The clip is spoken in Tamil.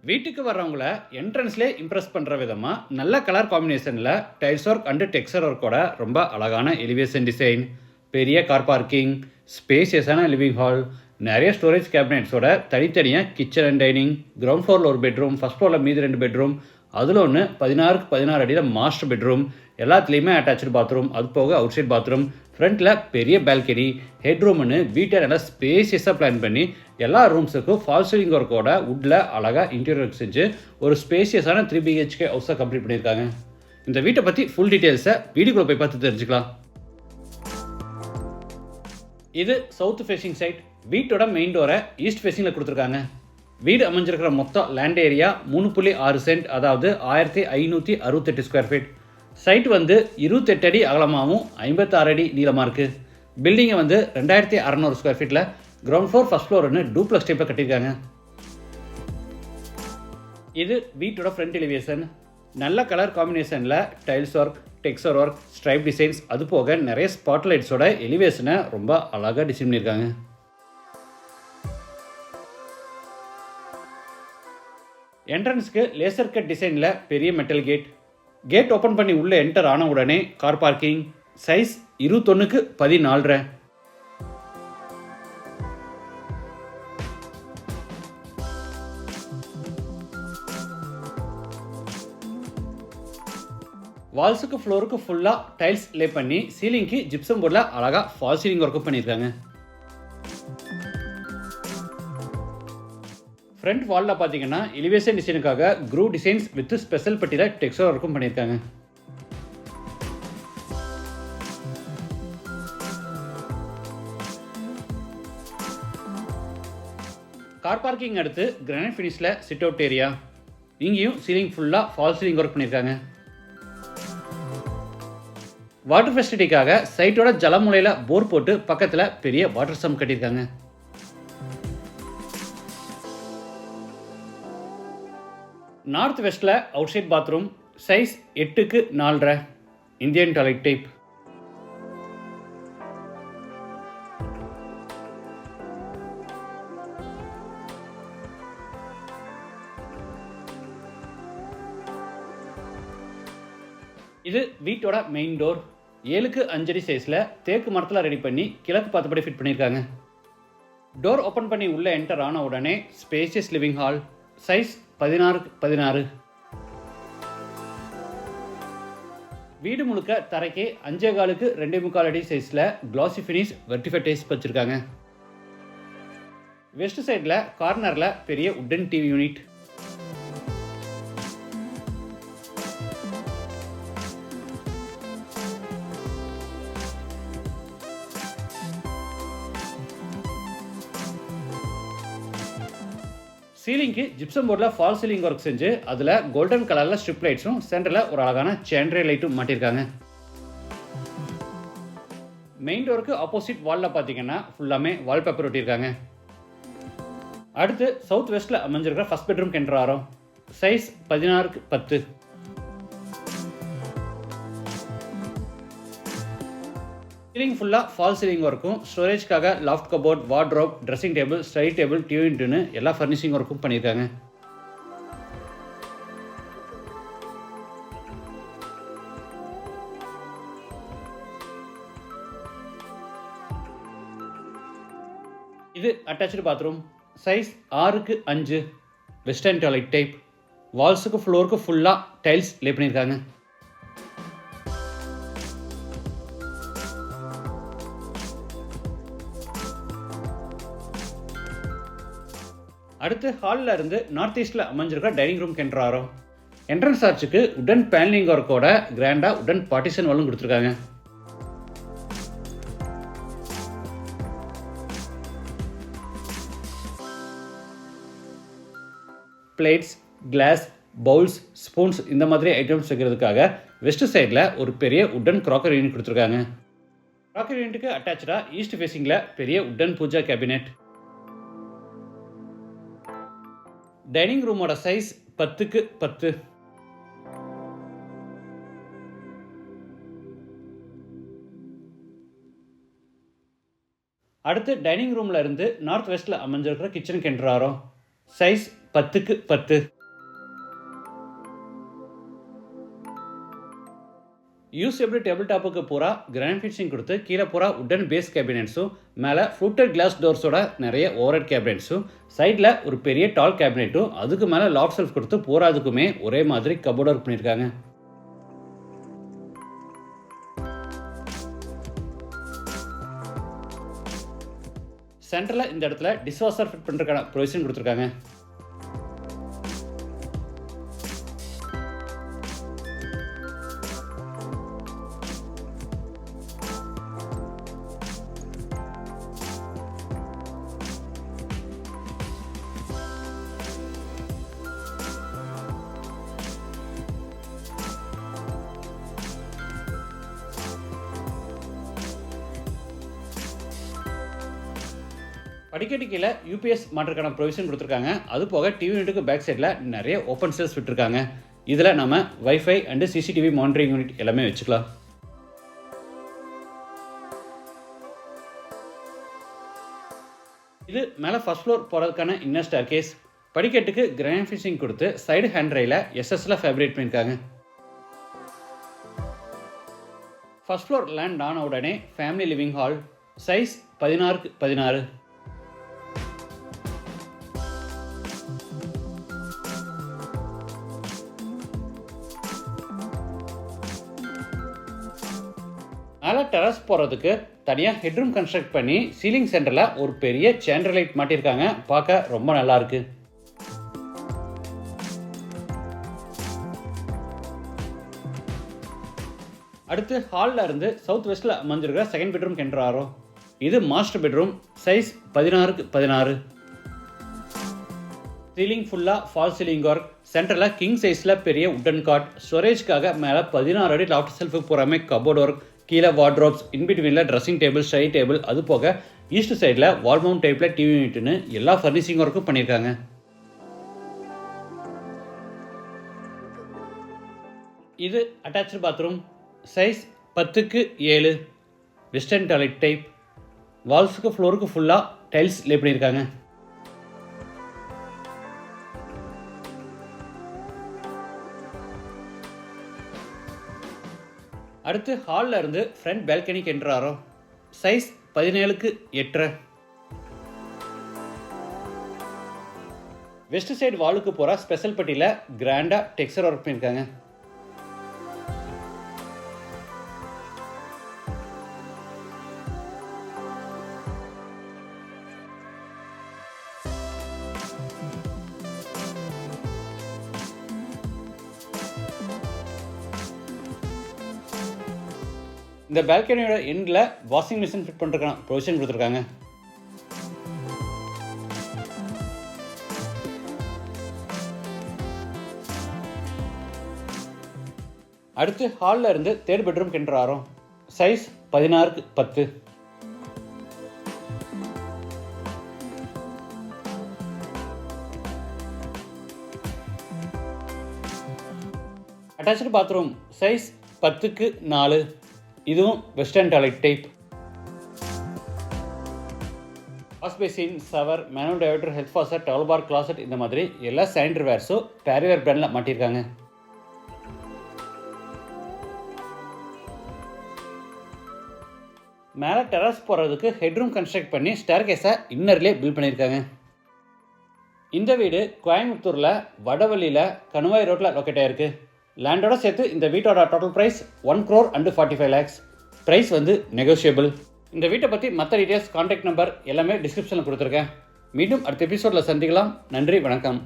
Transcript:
வீட்டுக்கு வர்றவங்கள என்ட்ரன்ஸ்லேயே இம்ப்ரெஸ் பண்ணுற விதமாக நல்ல கலர் காம்பினேஷனில் டைல்ஸ் ஒர்க் அண்டு டெக்ஸ்சர் ஒர்க்கோட ரொம்ப அழகான எலிவேஷன் டிசைன், பெரிய கார் பார்க்கிங், ஸ்பேசியஸான லிவிங் ஹால், நிறைய ஸ்டோரேஜ் கேபினெட்ஸோட தனித்தனியாக கிச்சன் அண்ட் டைனிங், கிரவுண்ட் ஃப்ளோரில் ஒரு பெட்ரூம், ஃபஸ்ட் ஃப்ளோரில் மீதி 2 பெட்ரூம், அதில் ஒன்று 16க்கு 16 அடியில் மாஸ்டர் பெட்ரூம், எல்லாத்துலேயுமே அட்டாச்சு பாத்ரூம், அது போக அவுட் சைட் பாத்ரூம், ஃப்ரண்ட்டில் பெரிய பால்கனி, ஹெட் ரூம்னு வீட்டை நல்லா ஸ்பேசியஸாக பிளான் பண்ணி எல்லா ரூம்ஸுக்கும் ஃபால் சீலிங் ஒர்க்கோட வுட்டில் அழகாக இன்டீரியர் செஞ்சு ஒரு ஸ்பேசியஸான 3 BHK ஹவுஸாக கம்ப்ளீட் பண்ணியிருக்காங்க. இந்த வீட்டை பற்றி ஃபுல் டீட்டெயில்ஸை வீடியோக்குள்ளே போய் பார்த்து தெரிஞ்சுக்கலாம். இது சவுத் ஃபேசிங் சைட். வீட்டோட மெயின் டோரை ஈஸ்ட் ஃபேசிங்கில் கொடுத்துருக்காங்க. வீடு அமைஞ்சிருக்கிற மொத்தம் லேண்ட் ஏரியா 3.6 சென்ட், அதாவது 1568 ஸ்கொயர் ஃபீட். சைட் வந்து 28 அடி அகலமாகவும் 56 அடி நீளமாக இருக்குது. பில்டிங்கை வந்து 2600 ஸ்கொயர் ஃபீட்டில் கிரவுண்ட் ஃப்ளோர் ஃபஸ்ட் ஃப்ளோர்னு டூப்ளக்ஸ் டைப்பில் கட்டியிருக்காங்க. இது வீட்டோட ஃப்ரண்ட் எலிவேஷன். நல்ல கலர் காம்பினேஷனில் tiles work, texture work, stripe designs, அது போக நிறைய ஸ்பாட்லைட்ஸோட எலிவேஷனை ரொம்ப அழகாக டிசைன் பண்ணியிருக்காங்க. என்ட்ரன்ஸ்க்கு லேசர் கட் டிசைனில் பெரிய மெட்டல் கேட் ஓப்பன் பண்ணி உள்ளே என்டர் ஆன உடனே கார் பார்க்கிங். சைஸ் 21க்கு 14. வால்ஸுக்கு ஃப்ளோருக்கு ஃபுல்லாக டைல்ஸ் லே பண்ணி சீலிங்க்கு ஜிப்சம் போர்டில் அழகாக ஃபால் சீலிங் ஒர்க்கும் பண்ணியிருக்காங்க. ஃப்ரண்ட் வாலில் பார்த்தீங்கன்னா எலிவேஷன் டிசைனுக்காக க்ரூ டிசைன்ஸ் வித் ஸ்பெஷல் பட்டியில் டெக்ஸ்சர் ஒர்க்கும் பண்ணியிருக்காங்க. கார் பார்க்கிங் அடுத்து கிரானைட் ஃபினிஷில் சிட் அவுட் ஏரியா. இங்கேயும் சீலிங் ஃபுல்லாக ஃபால் சீலிங் ஒர்க் பண்ணியிருக்காங்க. வாட்டர் ஃபெசிலிட்டிக்காக சைட்டோட ஜலமுலையில் போர் போட்டு பக்கத்தில் பெரிய வாட்டர் சம் கட்டியிருக்காங்க. நார்த் வெஸ்ட்டில் அவுட் சைட் பாத்ரூம். சைஸ் 8க்கு 4. Indian toilet type. இது வீட்டோட மெயின் டோர். 7க்கு 5 அடி சைஸில் தேக்கு மரத்தில் ரெடி பண்ணி கிழக்கு பார்த்தபடி ஃபிட் பண்ணியிருக்காங்க. டோர் ஓப்பன் பண்ணி உள்ளே என்டர் ஆன உடனே ஸ்பேசியஸ் லிவிங் ஹால். சைஸ் 16க்கு 16. வீடு முழுக்க தரைக்கு 5.25க்கு 2.25 அடி சைஸில் கிளாசி ஃபினிஷ் வெர்டிஃபை டைல்ஸ் வச்சுருக்காங்க. வெஸ்ட் சைடில் கார்னரில் பெரிய உட்டன் டிவி யூனிட். சீலிங்க்கு ஜிப்சம் போர்டில் ஃபால் சீலிங் ஒர்க் செஞ்சு அதில் கோல்டன் கலரில் ஸ்ட்ரிப் லைட்ஸும் சென்டரில் ஒரு அழகான சேண்ட்ரே லைட்டும் மாட்டியிருக்காங்க. மெயின் டோருக்கு ஆப்போசிட் வாலில் பார்த்தீங்கன்னா ஃபுல்லாமே வால்பேப்பர் ஒட்டியிருக்காங்க. அடுத்து சவுத் வெஸ்ட்டில் அமைஞ்சிருக்கிற ஃபஸ்ட் பெட்ரூம் என்டர் ஆகிறோம். சைஸ் 16க்கு 10. சீலிங் ஃபுல்லாக ஃபால் சீலிங் ஒர்க்கும் ஸ்டோரேஜ்க்காக loft cupboard, wardrobe, dressing table, study table, TV யூனிட்னு எல்லா ஃபர்னிஷிங் ஒர்க்கும் பண்ணியிருக்காங்க. இது அட்டாச்சு பாத்ரூம். சைஸ் 6க்கு 5. Western toilet type. வால்ஸுக்கு ஃப்ளோருக்கு ஃபுல்லாக டைல்ஸ் லே பண்ணியிருக்காங்க. அடுத்து ஹாலில் இருந்து நார்த் ஈஸ்டில் அமைஞ்சிருக்கிற டைனிங் ரூம் என்டர் ஆகிறோம். என்ட்ரன்ஸ் ஆர்ச்சுக்கு உடன் பேனலிங் ஒர்க்கோட கிராண்டாக உடன் பார்ட்டிஷன் வாலும் கொடுத்துருக்காங்க. பிளேட்ஸ், கிளாஸ், பவுல்ஸ், ஸ்பூன்ஸ் இந்த மாதிரி ஐட்டம்ஸ் வைக்கிறதுக்காக வெஸ்ட் சைடில் ஒரு பெரிய உடன் கிராக்கர் யூனிட் கொடுத்துருக்காங்க. கிராக்கர் யூனிட்டுக்கு அட்டாச்சாக ஈஸ்ட் ஃபேசிங்கில் பெரிய உடன் பூஜா கேபினெட். டைனிங் ரூமோட சைஸ் 10க்கு 10. அடுத்து டைனிங் ரூமில் இருந்து நார்த் வெஸ்ட்டில் அமைஞ்சிருக்கிற கிச்சனுக்கு என்டர் ஆகிறோம். சைஸ் 10க்கு 10. யூசபிள் டேபிள் டாப்புக்கு பூரா கிராண்ட் ஃபினிஷிங் கொடுத்து கீழே பூரா உட்டன் பேஸ் கேபினெட்ஸும் மேலே ஃப்ளூட்டட் கிளாஸ் டோர்ஸோட நிறைய ஓவர்ஹெட் கேபினெட்ஸும் சைடில் ஒரு பெரிய டால் கேபினெட்டும் அதுக்கு மேலே லாக் செல்ஃப் கொடுத்து பூராதுக்குமே ஒரே மாதிரி கபோர்ட் ஒர்க் பண்ணியிருக்காங்க. சென்டரில் இந்த இடத்துல டிஷ்வாஷர் ஃபிட் பண்ணுறதுக்கான ப்ரொவிஷன் கொடுத்துருக்காங்க. படிக்கட்டு கீழே யூபிஎஸ் மாற்றுக்கான ப்ரொவிஷன் கொடுத்துருக்காங்க. அது போக டிவி யூனிட்டுக்கு பேக் சைடில் நிறைய ஓப்பன் செல்ஸ் விட்டுருக்காங்க. இதில் நம்ம wifi and CCTV monitoring unit எல்லாமே வச்சுக்கலாம். இது மேலே ஃபர்ஸ்ட் ஃப்ளோர் போகிறதுக்கான இன்னர் ஸ்டேர்கேஸ். படிக்கட்டுக்கு கிராண்ட் ஃபினிஷிங் கொடுத்து சைடு ஹேண்ட் ரயில எஸ்எஸ்ல ஃபேப்ரிகேட் பண்ணியிருக்காங்க. ஃபர்ஸ்ட் ஃப்ளோர் லேண்ட் ஆன உடனே ஃபேமிலி லிவிங் ஹால், சைஸ் 16க்கு 16. மேலே டெரஸ் போகிறதுக்கு தனியாக ஹெட்ரூம் கன்ஸ்ட்ரக்ட் பண்ணி சீலிங் சென்டரில் ஒரு பெரிய சேண்டர் லைட் மாட்டியிருக்காங்க. பார்க்க ரொம்ப நல்லா இருக்கு. அடுத்து ஹாலில் இருந்து சவுத் வெஸ்ட்டில் அமைஞ்சிருக்கிற செகண்ட் பெட்ரூம் என்டர் ஆகிறோம். இது மாஸ்டர் பெட்ரூம், சைஸ் 16க்கு 16. சீலிங் ஃபுல்லாக ஃபால் சீலிங் ஒர்க். சென்டரில் கிங் சைஸில் பெரிய உட்டன் காட். ஸ்டோரேஜ்க்காக மேலே 16 அடி லாஃப்ட் செல்ஃபுக்கு பூராமே கபோர்ட் ஒர்க். கீழே வார்ட்ரோப்ஸ், இன்பிட்வீனில் ட்ரெஸ்ஸிங் டேபிள், ஸ்டடி டேபிள், அது போக ஈஸ்ட் சைடில் வால் மவுண்ட் டைப்பில் டிவி யூனிட்னு எல்லா ஃபர்னிஷிங் ஒர்க்கும் பண்ணியிருக்காங்க. இது அட்டாச்சு பாத்ரூம், சைஸ் 10க்கு 7. Western toilet type. வால்ஸுக்கு ஃப்ளோருக்கு ஃபுல்லாக டைல்ஸ் லே பண்ணியிருக்காங்க. அடுத்து ஹாலில் இருந்து ஃப்ரண்ட் பால்கனிக்கு என்டர் ஆகிறோம். சைஸ் 17க்கு 8. வெஸ்ட் சைடு வாலுக்கு போகிற ஸ்பெஷல் பட்டியில் கிராண்டாக டெக்ஸ்சர் ஒர்க் பண்ணியிருக்காங்க. இந்த பால்கனியோட எண்டில் வாஷிங் மிஷின் ஃபிட் பண்ணுறதுக்கான ப்ரொவிஷன் கொடுத்துருக்காங்க. அடுத்து ஹாலில் இருந்து தேர்ட் பெட்ரூம் என்டர் ஆகிறோம். சைஸ் 16க்கு 10. அட்டாச்சு பாத்ரூம், சைஸ் 10க்கு 4. இதுவும் western toilet type. Wash basin, shower, manual diverter, health faucet, towel bar, closet, இந்த மாதிரி எல்லா சானிட்டரி வேர்ஸும் பேரிவேர் பிராண்டில் மாட்டியிருக்காங்க. மேலே டெரஸ் போகிறதுக்கு ஹெட்ரூம் கன்ஸ்ட்ரக்ட் பண்ணி ஸ்டேர்கேஸை இன்னர்லேயே பில்ட் பண்ணியிருக்காங்க. இந்த வீடு கோயம்புத்தூரில் வடவள்ளியில் கணுவாய் ரோட்டில் லொக்கேட் ஆகிருக்கு. லேண்டோட சேர்த்து இந்த வீட்டோட டோட்டல் ப்ரைஸ் 1,45 lakhs. ப்ரைஸ் வந்து நெகோஷியபிள். இந்த வீட்டை பற்றி மற்ற டீட்டெயில்ஸ், கான்டாக்ட் நம்பர் எல்லாமே டிஸ்கிரிப்ஷனில் கொடுத்துருக்கேன். மீண்டும் அடுத்த எபிசோடில் சந்திக்கலாம். நன்றி, வணக்கம்.